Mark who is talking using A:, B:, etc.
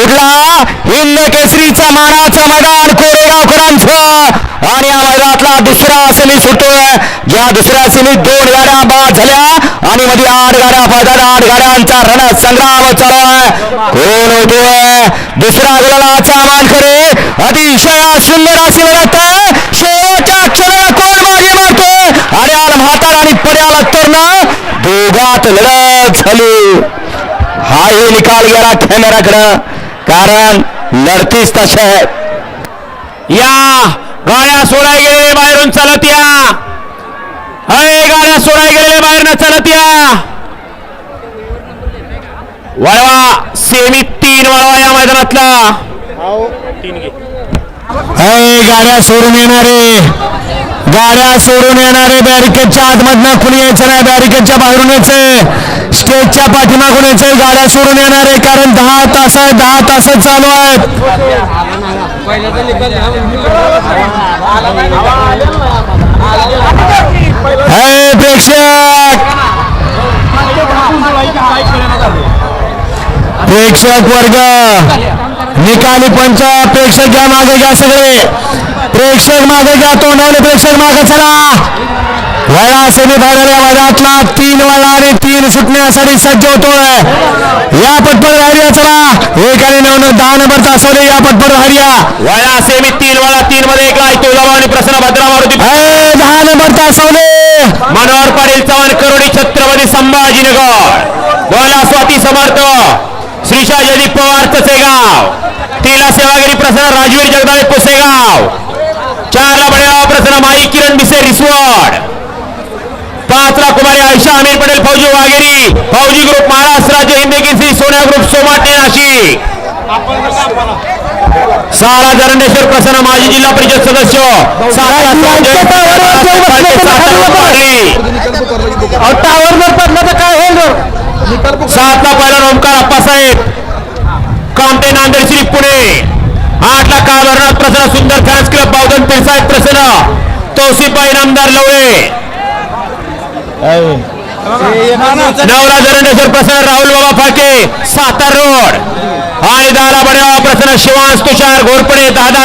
A: कुठला हिंद केसरीचा मानाचा मैदान कोरेगावकरांचं आणि या मैदानातला दुसरा सेमी सुटतोय. ज्या दुसऱ्या सेमीत 2 गाड्या बाद झाल्या आणि मध्ये 8 गाड्या पळतात. 8 गाड्यांचा रणसंग्राम चालू आहे. कोण होतोय दुसरा गुलालाचा मानकरी. अतिशय सुंदर अशी लढत आहे. शेवटच्या क्षणाला कोण मागे मारतोय आणि आल म्हातार आणि पड्याला तरण दोघात लढत झाली. हाही निकाल गेला कॅमेराकडं, कारण लढतीच तशा आहे.
B: या गाड्या सोडाय गेलेले बाहेरून चालत या. अरे गाड्या सोडाय गेलेले बाहेरनं चालत या. वळवा सेमी 3 वळवा या मैदानातला.
A: गाड्या सोडून येणारे बॅरिकेडच्या आतमधनं कुणी यायचं नाही. बॅरिकेडच्या बाहेरून यायचं. स्टेजच्या पाठीमागून यायचं. गाड्या सोडून येणारे, कारण 10 तास चालू आहेत. प्रेक्षक वर्ग, निकाली पंच, प्रेक्षक घ्या मागे घ्या. सगळे प्रेक्षक मागे घ्या. तोंडावले प्रेक्षक मागे चला. वळा सेमी फायनल या मैदानातला 3 वळा आणि 3 सुटण्यासाठी सज्ज होतोय. या पटपट राहिल्या चला. 1 आणि 10 नंबर तासवले या पटपट राहिल्या.
B: वळा सेमी 3 वळा 3 मध्ये 1 लाय तुळजाभवानी आणि प्रसन्न भद्रा मारुती.
A: 10 नंबर तासवले
B: मनोहर पाटील चव्हाण करोडी छत्रपती संभाजीनगर. वळा स्वाती समर्थ श्रीशा जयदीप पवार तसेगाव. 3 ला सेवागिरी प्रसन्न राजवीर जगदाळे पुसेगाव. 4 ला बडेगाव प्रसन्न माई किरण बिसे रिसवड. 5 ला कुमारी आयशा अमीर पटेल फौजी वाघेरी. फौजी ग्रुप महाराष्ट्र राज्य हिंदी केसरी सोन्या ग्रुप सोमाटे नाशिक. 6 ला जरंडेश्वर प्रसन्न माजी जिल्हा परिषद सदस्य. 7 ला पहिला ओमकार अप्पासाहेब कामटे नांदेड श्री पुणे. 8 ला काळभरनाथ प्रसन्न सुंदर फॅन्स क्लब बावधन पिरसाहेब प्रसन्न तौसिफबाई इनामदार लवळे. 9 ला जरंडेश्वर प्रसन्न राहुल बाबा फाके सातार रोड. आणि 10 ला बडेगाव प्रसन्न शिवांश तुषार घोरपडे दादा